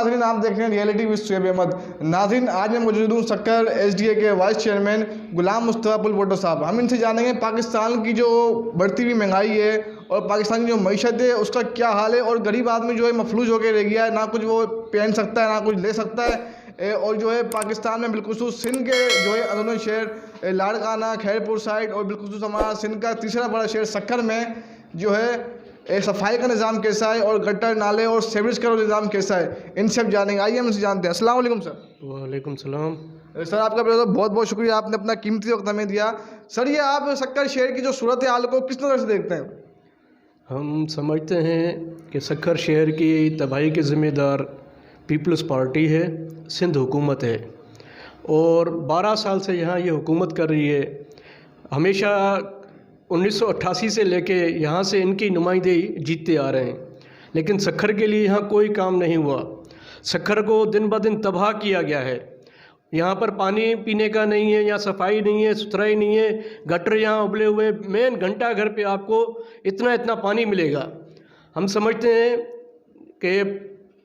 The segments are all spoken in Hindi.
नाज़रीन, आप देख रहे हैं रियलिटी विद शुएब अहमद। नाज़रीन, आज मैं मौजूद हूँ सक्कर एसडीए के वाइस चेयरमैन गुलाम मुस्तफ़ा पुल भुट्टो साहब। हम इनसे जानेंगे पाकिस्तान की जो बढ़ती हुई महंगाई है और पाकिस्तान की जो मईशत है उसका क्या हाल है, और गरीब आदमी जो है मफलूज होकर रह गया है, ना कुछ वो पहन सकता है ना कुछ ले सकता है। और जो है पाकिस्तान में बिलखुसूस सिंध के जो है अंदरूनी शहर लाड़काना, खैरपुर साइड और बिलखुसूस हमारा सिंध का तीसरा बड़ा शहर सक्कर में जो है सफाई का निज़ाम कैसा है और गटर नाले और सीवरेज का निज़ाम कैसा है, इन सब जानेंगे। आइए हम इनसे जानते हैं। अस्सलाम वालेकुम सर। वालेकुम सलाम। सर, आपका बहुत बहुत शुक्रिया, आपने अपना कीमती वक्त हमें दिया। सर, ये आप सक्कर शहर की जो सूरत हाल को किस नज़र से देखते हैं? हम समझते हैं कि सक्कर शहर की तबाही के ज़िम्मेदार पीपल्स पार्टी है, सिंध हुकूमत है, और 12 साल से यहाँ ये हुकूमत कर रही है। हमेशा 1988 से लेके यहाँ से इनकी नुमाइंदगी जीतते आ रहे हैं, लेकिन सक्कर के लिए यहाँ कोई काम नहीं हुआ। सक्कर को दिन ब दिन तबाह किया गया है। यहाँ पर पानी पीने का नहीं है, यहाँ सफाई नहीं है, सुथराई नहीं है, गटर यहाँ उबले हुए। मेन घंटा घर पे आपको इतना इतना पानी मिलेगा। हम समझते हैं कि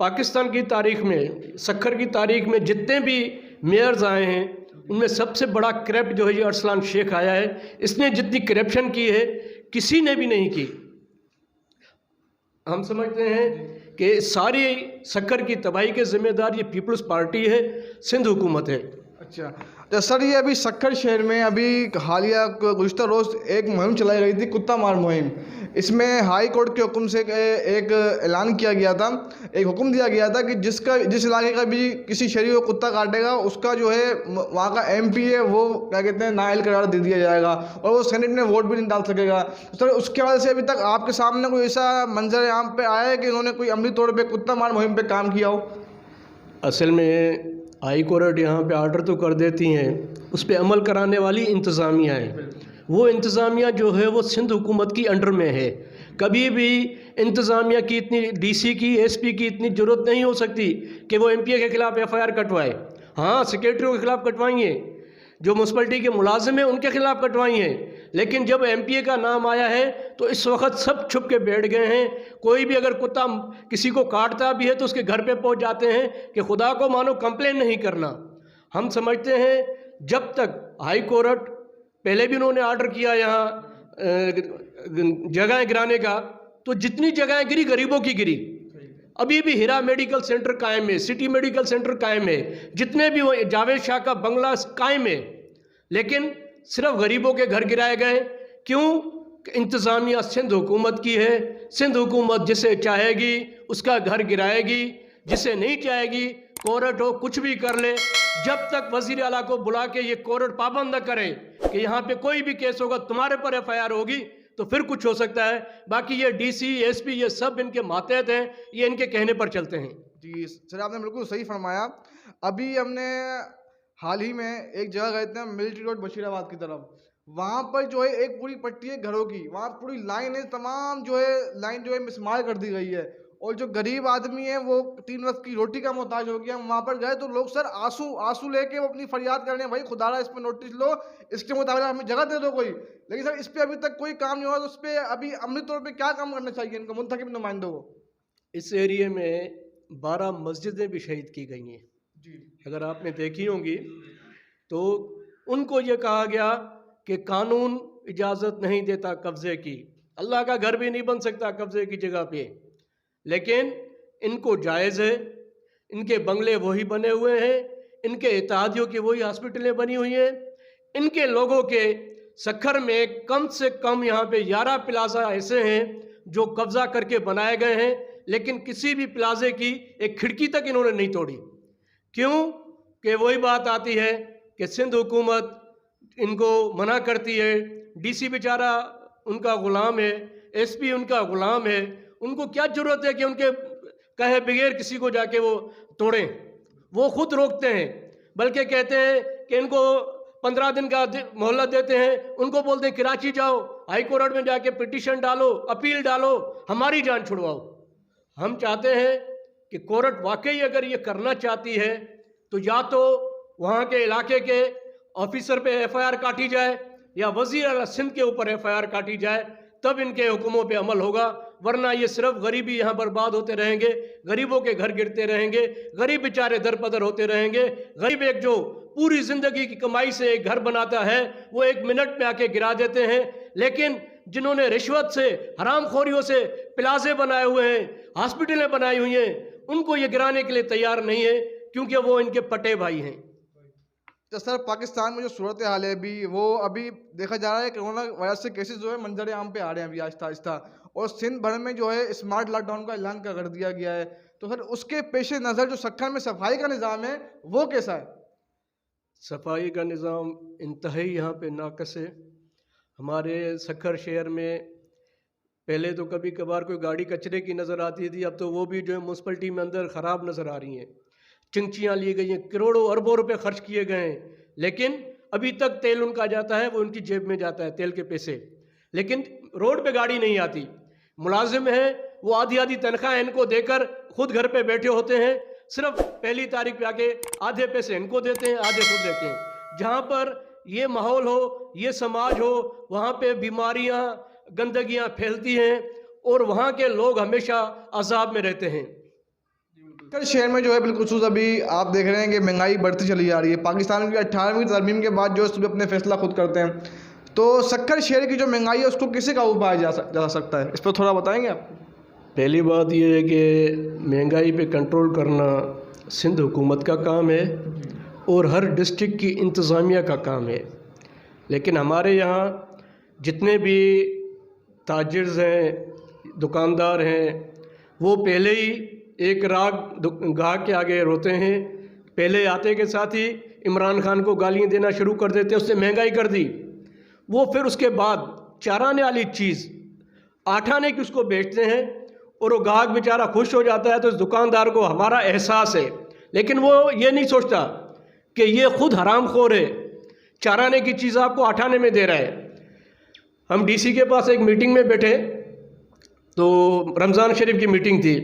पाकिस्तान की तारीख़ में, सक्कर की तारीख़ में जितने भी मेयर्स आए हैं उनमें सबसे बड़ा करप्ट जो है ये अरसलान शेख आया है। इसने जितनी करप्शन की है किसी ने भी नहीं की। हम समझते हैं कि सारी सक्कर की तबाही के ज़िम्मेदार ये पीपल्स पार्टी है, सिंध हुकूमत है। अच्छा तो सर, ये अभी सक्कर शहर में अभी हालिया गुज़िश्ता रोज़ एक मुहिम चलाई गई थी, कुत्ता मार मुहिम। इसमें हाई कोर्ट के हुक्म से एक ऐलान किया गया था, एक हुक्म दिया गया था कि जिस इलाके का भी किसी शहरी को कुत्ता काटेगा उसका जो है वहाँ का एमपी है वो क्या कहते हैं नाअहल करार दे दिया जाएगा और वो सेनेट में वोट भी नहीं डाल सकेगा। सर, उसके वजह से अभी तक आपके सामने कोई ऐसा मंजर यहाँ पे आया है कि उन्होंने कोई अमली तौर पर कुत्ता मार मुहिम पर काम किया हो? असल में हाई कोर्ट यहाँ पे आर्डर तो कर देती हैं, उस पर अमल कराने वाली इंतज़ामिया है। वो इंतज़ामिया जो है वो सिंध हुकूमत की अंडर में है। कभी भी इंतज़ामिया की इतनी डीसी की, एसपी की इतनी ज़रूरत नहीं हो सकती कि वो एमपीए के ख़िलाफ़ एफआईआर कटवाए। हाँ, सेक्रेटरियों के ख़िलाफ़ कटवाएंगे, जो म्यूनसिपलिटी के मुलाजिम हैं उनके ख़िलाफ़ कटवाई हैं, लेकिन जब एमपीए का नाम आया है तो इस वक्त सब छुप के बैठ गए हैं। कोई भी अगर कुत्ता किसी को काटता भी है तो उसके घर पे पहुंच जाते हैं कि खुदा को मानो कंप्लेन नहीं करना। हम समझते हैं जब तक हाई कोर्ट, पहले भी उन्होंने ऑर्डर किया यहाँ जगह गिराने का, तो जितनी जगहें गिरी गरीबों की गिरी। अभी भी हीरा मेडिकल सेंटर कायम है, सिटी मेडिकल सेंटर कायम है, जितने भी वो जावेद शाह का बंगला कायम है, लेकिन सिर्फ गरीबों के घर गिराए गए। क्यों? इंतज़ामिया सिंध हुकूमत की है। सिंध हुकूमत जिसे चाहेगी उसका घर गिराएगी, जिसे नहीं चाहेगी कोर्ट हो कुछ भी कर ले। जब तक वज़ीर आला को बुला के ये कोर्ट पाबंद न करे कि यहाँ पे कोई भी केस होगा तुम्हारे पर एफआईआर होगी, तो फिर कुछ हो सकता है। बाकी ये डीसी, एसपी ये सब इनके मातहत हैं, ये इनके कहने पर चलते हैं। जी सर, आपने बिल्कुल सही फरमाया। अभी हमने हाल ही में एक जगह गए थे, मिलिट्री रोड बशीराबाद की तरफ। वहाँ पर जो है एक पूरी पट्टी है घरों की, वहाँ पूरी लाइन है, तमाम जो है लाइन जो है मिसमार कर दी गई है, और जो गरीब आदमी है वो 3 वक्त की रोटी का मोहताज हो गया। हम वहाँ पर गए तो लोग सर आंसू लेके वो अपनी फरियाद कर रहे हैं, भाई खुदारा इस पर नोटिस लो, इसके मुताबिक हमें जगह दे दो कोई। लेकिन सर इस पर अभी तक कोई काम नहीं हुआ, तो उस पर अभी अमली तौर पर क्या काम करना चाहिए इनको, मुंतखब नुमाइंदों को? इस एरिए में 12 मस्जिदें भी शहीद की गई हैं जी। अगर आपने देखी होंगी तो उनको ये कहा गया कि कानून इजाज़त नहीं देता कब्ज़े की। अल्लाह का घर भी नहीं बन सकता कब्ज़े की जगह पे, लेकिन इनको जायज़ है। इनके बंगले वही बने हुए हैं, इनके इत्तेहादियों की वही हॉस्पिटलें बनी हुई हैं। इनके लोगों के सक्कर में कम से कम यहाँ पे 11 प्लाजा ऐसे हैं जो कब्ज़ा करके बनाए गए हैं, लेकिन किसी भी प्लाजे की एक खिड़की तक इन्होंने नहीं तोड़ी। क्यों? कि वही बात आती है कि सिंध हुकूमत इनको मना करती है। डीसी बेचारा उनका ग़ुलाम है, एसपी उनका ग़ुलाम है। उनको क्या ज़रूरत है कि उनके कहे बगैर किसी को जाके वो तोड़ें? वो खुद रोकते हैं, बल्कि कहते हैं कि इनको 15 दिन का मोहलत देते हैं। उनको बोलते हैं कराची जाओ, हाई कोर्ट में जाके पिटीशन डालो, अपील डालो, हमारी जान छुड़वाओ। हम चाहते हैं कि कोर्ट वाकई अगर ये करना चाहती है तो या तो वहाँ के इलाके के ऑफिसर पे एफआईआर काटी जाए या वज़ीर आला सिंध के ऊपर एफआईआर काटी जाए, तब इनके हुक्मों पे अमल होगा। वरना ये सिर्फ गरीबी यहाँ बर्बाद होते रहेंगे, गरीबों के घर गिरते रहेंगे, गरीब बेचारे दर पदर होते रहेंगे। गरीब एक जो पूरी ज़िंदगी की कमाई से एक घर बनाता है वो एक मिनट में आके गिरा देते हैं, लेकिन जिन्होंने रिश्वत से, हरामखोरियों से प्लाजे बनाए हुए हैं, हॉस्पिटलें बनाई हुई हैं, उनको ये गिराने के लिए तैयार नहीं है, क्योंकि वो इनके पटे भाई हैं। तो सर, पाकिस्तान में जो सूरत हाल है अभी, वो अभी देखा जा रहा है कोरोना वायरस से केसेस जो है मंजर आम पे आ रहे हैं अभी आहिस्ता आहिस्ता, और सिंध भर में जो है स्मार्ट लॉकडाउन का ऐलान कर दिया गया है। तो सर, उसके पेश नज़र जो सक्खर में सफाई का निज़ाम है वो कैसा है? सफाई का निज़ाम इंतहाई यहाँ पे नाकस है। हमारे सक्खर शहर में पहले तो कभी कभार कोई गाड़ी कचरे की नज़र आती थी, अब तो वो भी जो है म्यूनसिपलिटी में अंदर ख़राब नज़र आ रही हैं। चिंचियाँ ली गई हैं, करोड़ों अरबों रुपए खर्च किए गए हैं, लेकिन अभी तक तेल उनका जाता है, वो उनकी जेब में जाता है तेल के पैसे, लेकिन रोड पे गाड़ी नहीं आती। मुलाजिम हैं, वो आधी आधी तनख्वाह इनको देकर खुद घर पे बैठे होते हैं, सिर्फ पहली तारीख पे आके आधे पैसे इनको देते हैं, आधे खुद देते हैं। जहाँ पर ये माहौल हो, ये समाज हो, वहाँ पे बीमारियाँ, गंदगियाँ फैलती हैं और वहाँ के लोग हमेशा अजाब में रहते हैं। कल शहर में जो है बिलखुसूस अभी आप देख रहे हैं कि महंगाई बढ़ती चली जा रही है। पाकिस्तान की 18वीं तरमीम के बाद जो है सुबह अपने फैसला खुद करते हैं, तो सक्खर शहर की जो महंगाई है उसको किसी काबू पाया जा सकता है, इस पर थोड़ा बताएंगे आप? पहली बात यह है कि महंगाई पे कंट्रोल करना सिंध हुकूमत का काम है और हर डिस्ट्रिक्ट की इंतज़ामिया का काम है, लेकिन हमारे यहाँ जितने भी ताजिर्स हैं, दुकानदार हैं, वो पहले ही एक राग गाहक के आगे रोते हैं। पहले आते के साथ ही इमरान खान को गालियाँ देना शुरू कर देते, उसने महंगाई कर दी। वो फिर उसके बाद 4 आने वाली चीज़ 8 आने की उसको बेचते हैं और वो गाहक बेचारा खुश हो जाता है। तो इस दुकानदार को हमारा एहसास है, लेकिन वो ये नहीं सोचता कि ये खुद हरामखोर है, 4 आने की चीज़ आपको 8 आने में दे रहा है। हम डीसी के पास एक मीटिंग में बैठे, तो रमज़ान शरीफ की मीटिंग थी,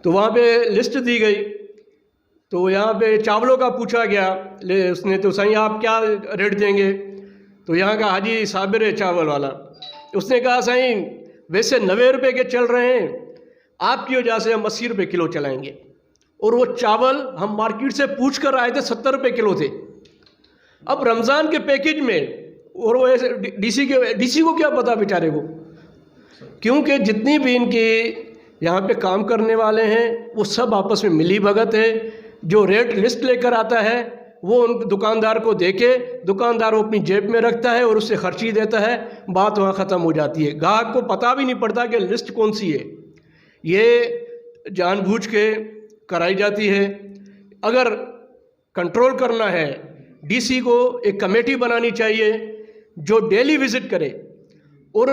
तो वहाँ पे लिस्ट दी गई, तो यहाँ पे चावलों का पूछा गया, उसने तो सही आप क्या रेट देंगे, तो यहाँ का हाजी साबिर है चावल वाला, उसने कहा सही वैसे 90 रुपये के चल रहे हैं, आपकी वजह से हम 80 रुपये किलो चलाएंगे। और वो चावल हम मार्केट से पूछ कर आए थे 70 रुपये किलो थे। अब रमज़ान के पैकेज में, और वो ऐसे डीसी को क्या पता बेचारे को, क्योंकि जितनी भी इनकी यहाँ पे काम करने वाले हैं वो सब आपस में मिली भगत है। जो रेट लिस्ट लेकर आता है वो उन दुकानदार को देके दुकानदार वो अपनी जेब में रखता है और उससे खर्ची देता है, बात वहाँ ख़त्म हो जाती है। ग्राहक को पता भी नहीं पड़ता कि लिस्ट कौन सी है, ये जानबूझ के कराई जाती है। अगर कंट्रोल करना है, डीसी को एक कमेटी बनानी चाहिए जो डेली विज़िट करे, और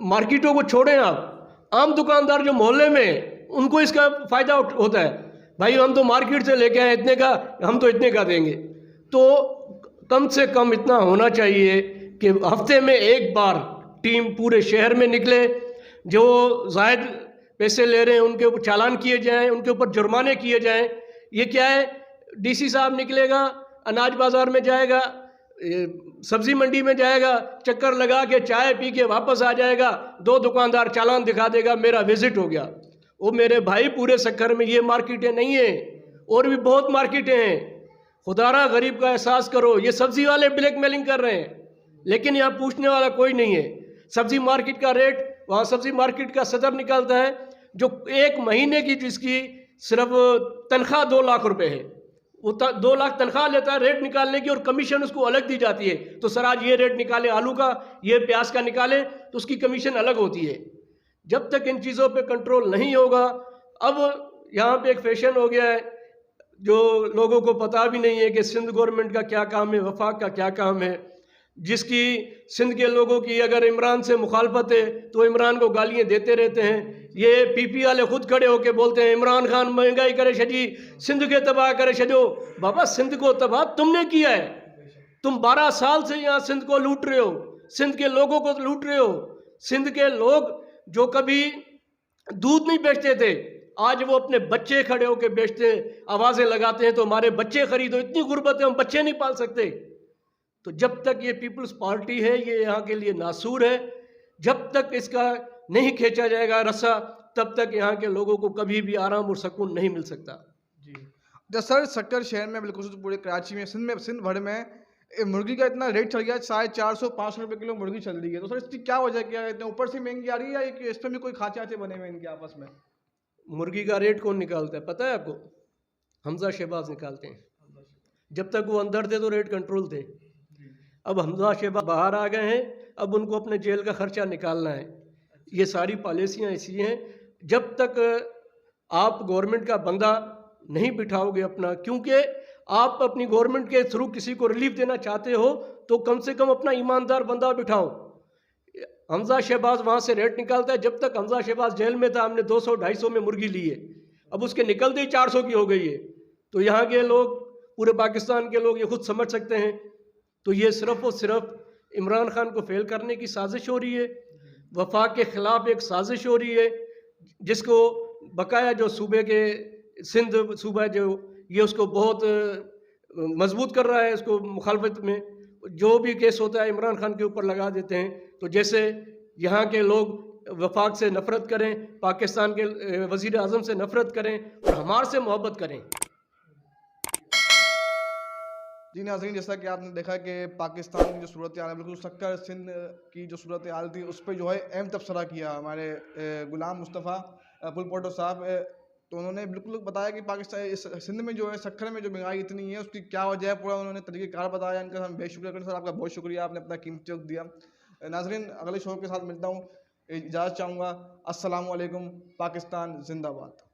मार्केटों को छोड़ें आप, आम दुकानदार जो मोहल्ले में, उनको इसका फ़ायदा होता है। भाई हम तो मार्केट से लेके आए इतने का, हम तो इतने का देंगे। तो कम से कम इतना होना चाहिए कि हफ्ते में एक बार टीम पूरे शहर में निकले, जो ज़ायद पैसे ले रहे हैं उनके ऊपर चालान किए जाएं, उनके ऊपर जुर्माने किए जाएं। ये क्या है, डीसी साहब निकलेगा, अनाज बाज़ार में जाएगा, सब्ज़ी मंडी में जाएगा, चक्कर लगा के चाय पी के वापस आ जाएगा, 2 दुकानदार चालान दिखा देगा, मेरा विज़िट हो गया। वो मेरे भाई पूरे सक्खर में ये मार्केटें नहीं हैं, और भी बहुत मार्केटें हैं। खुदारा गरीब का एहसास करो, ये सब्ज़ी वाले ब्लैकमेलिंग कर रहे हैं, लेकिन यहाँ पूछने वाला कोई नहीं है। सब्ज़ी मार्केट का रेट, वहाँ सब्ज़ी मार्केट का सदर निकलता है, जो 1 महीने की जिसकी सिर्फ तनख्वाह 2 लाख रुपए है, वो 2 लाख तनख्वाह लेता है रेट निकालने की, और कमीशन उसको अलग दी जाती है। तो सर आज ये रेट निकाले आलू का, ये प्याज का निकाले, तो उसकी कमीशन अलग होती है। जब तक इन चीज़ों पे कंट्रोल नहीं होगा, अब यहाँ पे एक फैशन हो गया है जो लोगों को पता भी नहीं है कि सिंध गवर्नमेंट का क्या काम है, वफाक का क्या काम है। जिसकी सिंध के लोगों की अगर इमरान से मुखालफत है तो इमरान को गालियाँ देते रहते हैं। ये पीपी वाले खुद खड़े होकर बोलते हैं इमरान खान महंगाई करे छजी, सिंध के तबाह करे छजो। बाबा सिंध को तबाह तुमने किया है, तुम 12 साल से यहाँ सिंध को लूट रहे हो, सिंध के लोगों को लूट रहे हो। सिंध के लोग जो कभी दूध नहीं बेचते थे, आज वो अपने बच्चे खड़े होकर बेचते हैं, आवाज़ें लगाते हैं तो हमारे बच्चे खरीदो, इतनी गुर्बत है हम बच्चे नहीं पाल सकते। तो जब तक ये पीपल्स पार्टी है ये यहाँ के लिए नासूर है, जब तक इसका नहीं खींचा जाएगा रस्सा, तब तक यहाँ के लोगों को कभी भी आराम और सुकून नहीं मिल सकता। जी। तो सर सक्कर शहर में बिल्कुल पूरे कराची में सिंध भर में मुर्गी का इतना रेट चल गया, 450-500 रुपये किलो मुर्गी चल रही है। तो सर इसकी क्या वजह, क्या इतने ऊपर से महंगी आ रही है, या इसमें भी कोई खांचे बने हुए हैं इनके आपस में? मुर्गी का रेट कौन निकालता है पता है आपको? हमजा शहबाज निकालते हैं। जब तक वो अंदर थे तो रेट कंट्रोल थे। अब हमजा शहबाज बाहर आ गए हैं, अब उनको अपने जेल का खर्चा निकालना है। ये सारी पॉलिसियाँ ऐसी हैं, जब तक आप गवर्नमेंट का बंदा नहीं बिठाओगे अपना, क्योंकि आप अपनी गवर्नमेंट के थ्रू किसी को रिलीफ देना चाहते हो तो कम से कम अपना ईमानदार बंदा बिठाओ। हमजा शहबाज वहाँ से रेट निकालता है। जब तक हमजा शहबाज जेल में था हमने 200-250 में मुर्गी ली है, अब उसके निकलते ही 400 की हो गई है। तो यहाँ के लोग, पूरे पाकिस्तान के लोग ये खुद समझ सकते हैं। तो ये सिर्फ़ और सिर्फ इमरान खान को फेल करने की साजिश हो रही है, वफाक के ख़िलाफ़ एक साजिश हो रही है, जिसको बकाया जो सूबे के सिंध सूबा जो ये उसको बहुत मजबूत कर रहा है। इसको मुखालफत में जो भी केस होता है इमरान खान के ऊपर लगा देते हैं। तो जैसे यहाँ के लोग वफाक से नफ़रत करें, पाकिस्तान के वज़ीर आज़म से नफ़रत करें और हमारे से मोहब्बत करें। जी नाज़रीन, जैसा कि आपने देखा कि पाकिस्तान की जो सूरत हाल है, बिल्कुल सक्कर सिंध की जो सूरत हाल थी उस पर जो है अहम तबसरा किया हमारे गुलाम मुस्तफ़ा पुलपोटो साहब। तो उन्होंने बिल्कुल बताया कि पाकिस्तान इस सिंध में जो है सक्कर में जो महंगाई इतनी है उसकी क्या वजह है, पूरा उन्होंने तरीक़ेकार बताया। इनका हम बेशुक्रिया करते हैं। सर आपका बहुत शुक्रिया, आपने अपना कीमती वक्त दिया। नाज़रीन, अगले शो के साथ मिलता हूँ, इजाज़त चाहूँगा। अस्सलामु अलैकुम। पाकिस्तान जिंदाबाद।